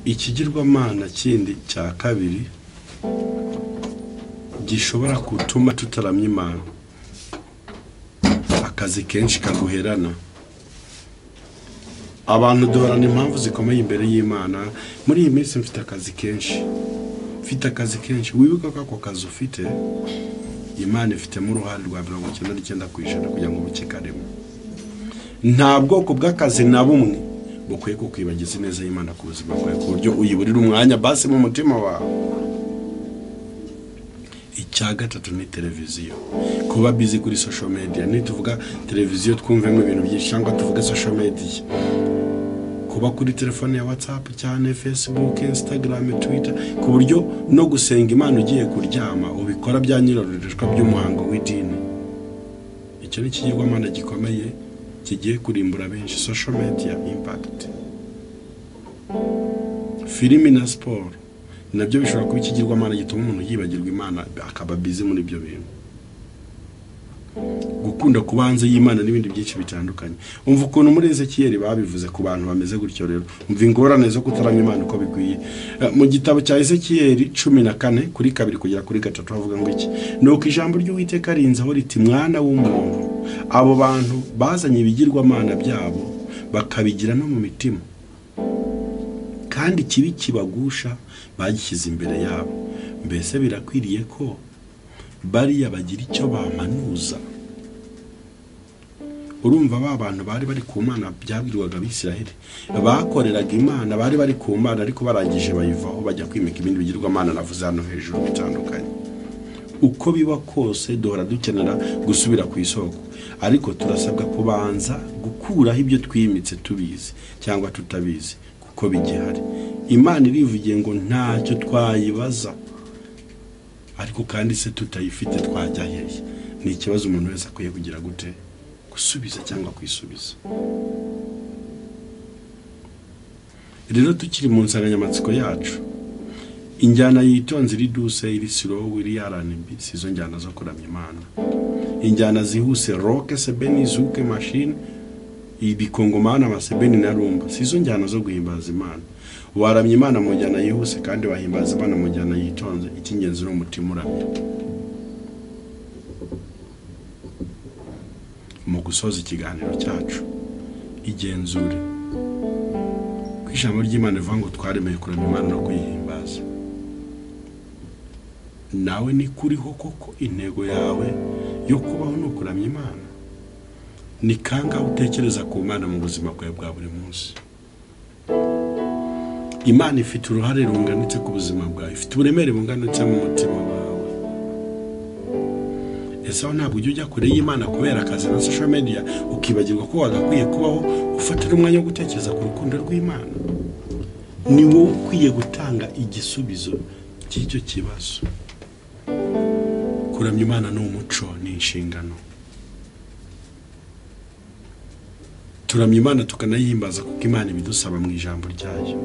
ikigirwamana kindi cya kabiri gishobora gutuma tutaramya Imana, akazi kenshi kaguherana. Abantu duhorana impamvu zikomeye imbere y'Imana. Muri iyi minsi mfite akazi kenshi, wibuka ko ako kazi ufite Imana ifitemo uruhare rwa 99% kugira ngo bukikaremo. Nta bwoko bw'akazi na bumwe bukwiye kukwibagiza neza y'Imana ku buzima bwawe ku buryo uyiburira umwanya basi mu mutima wawe. Icya gatatu ni televiziyo. Kuba busy kuri social media. Nituvuga televiziyo twumvemo ibintu byinshi cyangwa tuvuga social media. Kuba kuri telefone ya WhatsApp cyane, Facebook, Instagram, Twitter, ku buryo no gusenga Imana ugiye kuryama ubikora bya nyirorereshwa by'umuhango w'idini. Icyo ni ikigirwamana gikomeye kigiye kurimbura benshi. Social media impact. Filimi na sport nabyo bishobora kuba ikigirwamana gituma umuntu yibagirwa Imana akaba busy muri ibyo bintu. Gukunda kubanze y'Imana n'ibindi byinshi bitandukanye. Umva ukuntu muri Ezekiyeli babivuze ku bantu bameze gutyo rero. Umva ingorane zo kutaramya Imana uko bigwiye. Mu gitabo cya Ezekiyeli 14 kuri 2 kugera kuri 3 bavuga ngo iki? Nuko ijambo ry'Uwiteka rinzaho riti, mwana w'umuntu, abo bantu bazanye ibigirwamana byabo bakabigira no mu mitima, kandi kibi kibagusha bagishyize imbere yabo. Mbese birakwiriye ko bariya bagira icyo bamanuza? Urumva ba bantu bari bari ku Mana byabwirwaga Abisiraheli bakoreraga Imana, bari bari ku Mana ariko barangije bayivaho bajya kwimika ibindi bigirwamana navuze hano hejuru bitandukanye. Uko biba kose duhora dukenera gusubira ku isoko, ariko turasabwa kubanza gukuraho ibyo twimitse tubizi cyangwa tutabizi kuko bigihari. Imana irivugiye ngo ntacyo twayibaza, ariko kandi se tutayifite twajya hehe? Ni ikibazo umuntu wese akwiye kugira gute gusubiza cyangwa kwisubiza. Rero tukiri mu nsanganyamatsiko yacu, injyana yitonze iri duse, iri slow, iri R&B, sizo njyana zo kuramya Imana. Injyana zihuse rock, sebeni, zuke, machine, ibikongomana, amasebeni na rumba, sizo njyana zo guhimbaza Imana. Waramya Imana mu njyana yihuse kandi wahimbaza Imana mu njyana yitonze. Icy'ingenzi ni umutima uramye. Mu gusoza ikiganiro cyacu, igenzure ku ijambo ry'Imana rivuga ngo twaremeye kuramya Imana no kuyihimbaza. Nawe ni kuriho koko intego yawe yo kubaho no kuramya Imana? Ni kanga utekereza ku Mana mu buzima bwawe bwa buri munsi? Imana ifite uruhare runganitse ku buzima bwawe, ifite uburemere bunganitse mu mutima wawe. Ese ntabwo ujya kure y'Imana kubera akazi na social media ukibagirwa ko wagakwiye kubaho ufatira umwanya wo gutekereza ku rukundo rw'Imana? Ni wowe ukwiye gutanga igisubizo cy'icyo kibazo. Kuramya Imana ni umuco, ni inshingano. Turamya Imana tukanayihimbaza kuko Imana ibidusaba mu ijambo ryayo.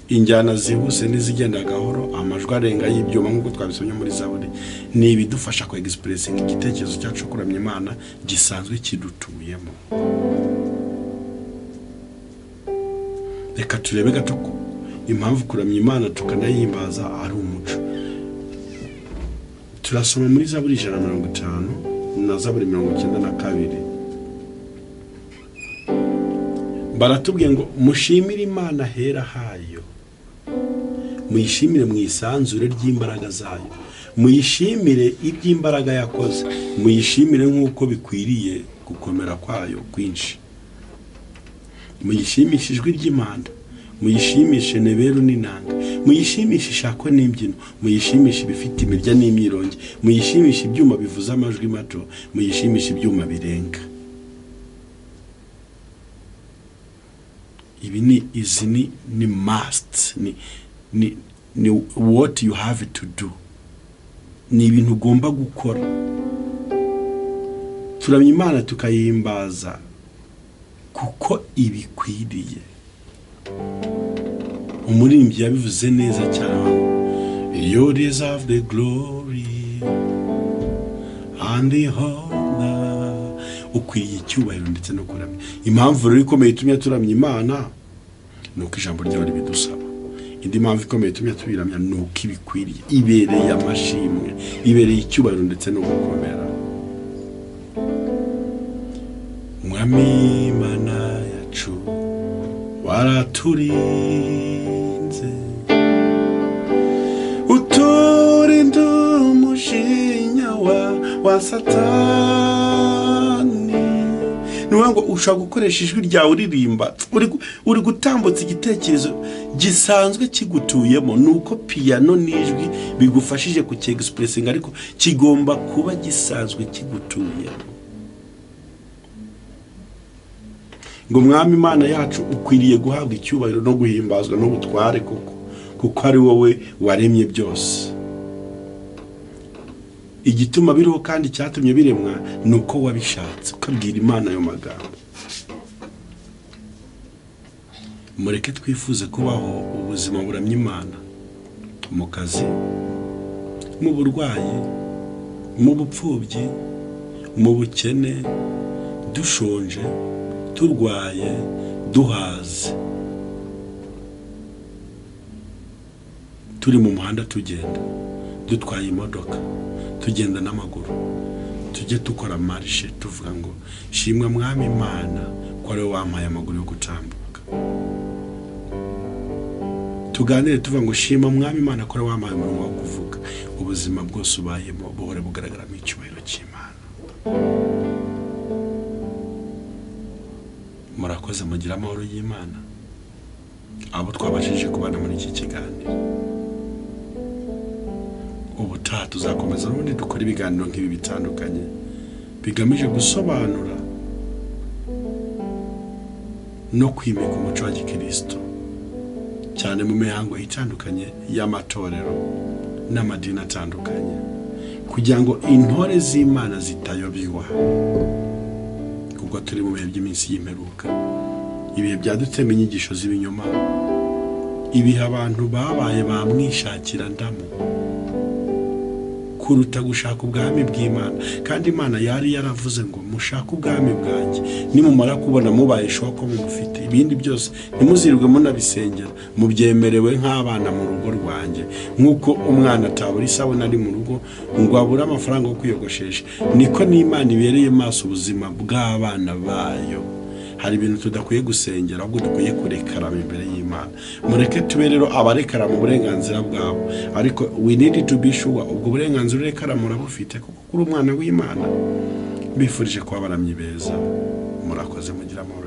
Injyana zihuse n'izigenda gahoro, amajwi arenga y'ibyuma nk'uko twabisomye muri Zaburi, ni ibidufasha ku expressing igitekerezo cyacu kuramya Imana gisanzwe kidutuyemo. Reka turebe gato ko impamvu kuramya Imana tukanayihimbaza ari umuco. Turasoma muri Zaburi 150 na Zaburi 92. Baratubwiye ngo mushimire Imana hera hayo, muyishimire mu isanzure ry'imbaraga zayo, muyishimire iby'imbaraga yakoze, muyishimire nk'uko bikwiriye gukomera kwayo kwinshi. Muyishimishe ijwi ry'imana, muyishimishe neberu n'inanga, muyishimishe ishako n'imbyino, muyishimishe ibifite imirya n'imyironge, muyishimishe ibyuma bivuza amajwi mato, muyishimishe ibyuma birenga. Ibi ni must, ni what you have to do, ni ibintu ugomba gukora. Turamya Imana tukayihimbaza kuko ibikwiriye. Umuririmbyi yabivuze neza cyane, you deserve the glory and the honor. Ukwiye icyubahiro ndetse no kuramya. Impamvu rero ikomeye itumye turamya Imana nuko ijambo ryawe ribidusaba. Indi mpamvu ikomeye tumye tubiramya nuko ibikwiriye, ibereye amashimwe, ibereye icyubahiro ndetse no gukomera. Mwami Mana yacu waraturinze, uturinda umushinya wa Satani. Nuwango ushaka gukoresha ijwi ryawe uririmba, uri gutambutsa igitekerezo gisanzwe kigutuyemo, nuko piano n'ijwi bigufashije ku expressing, ariko kigomba kuba gisanzwe kigutuyemo. Ngo Mwami Imana yacu ukwiriye guhabwa icyubahiro no guhimbazwa no gutware kuko ari wowe waremye byose. Igituma biriho kandi cyatumye biremwa nuko wabishatse, ukabwira Imana ayo magambo. Mureke twifuze kubaho ubuzima buramya Imana, mu kazi, mu burwayi, mu bupfubyi, mu bukene, dushonje, turwaye, duhaze, turi mu muhanda tugenda, dutwaye imodoka, tugenda n'amaguru, tujye dukora marshe tuvuga ngo shimwa Mwami Imana ko ari wampaye amaguru yo gutambuka. Tuganire tuvuga ngo shima Mwami Imana ko ari wampaye umunwa wo kuvuga. Ubuzima bwose ubayemo buhore bugaragaramo icyubahiro cy'Imana. Murakoze, mugira amahoro y'Imana abo twabashije kubana muri iki kiganiro. Ubutaha tuzakomeza n'ubundi dukora ibiganiro nk'ibi bitandukanye bigamije gusobanura no kwimika umuco wa Gikristo, cyane mu mihango itandukanye y'amatorero n'amadini atandukanye, kugira ngo intore z'Imana zitayobywa. Ubwo turi mu bihe by'iminsi y'imperuka, ibihe byadutsemo inyigisho z'ibinyoma, ibihe abantu babaye bamwishakira ndamu kuruta gushaka ubwami bw'Imana. Kandi Imana yari yaravuze ngo mushaka ubwami bwanjye, nimumara kubona mubaye shoko mufite ibindi byose ntimuzirirwe munabisengera, mubyemerewe nk'abana mu rugo rwanjye. Nk'uko umwana atabura isabune ari mu rugo ngo abura amafaranga yo kwiyogoshesha, niko n'Imana ibereye maso ubuzima bw'abana bayo. Hari ibintu tudakwiye gusengera, ahubwo dukwiye kurekarama imbere y'Imana. Mureke tube rero abarekara mu burenganzira bwabo, ariko we need to be sure ubwo burenganzira urekara murabufite kuko kuri umwana w'Imana. Bifurije kuba baramyi beza. Murakoze, mugira amahoro.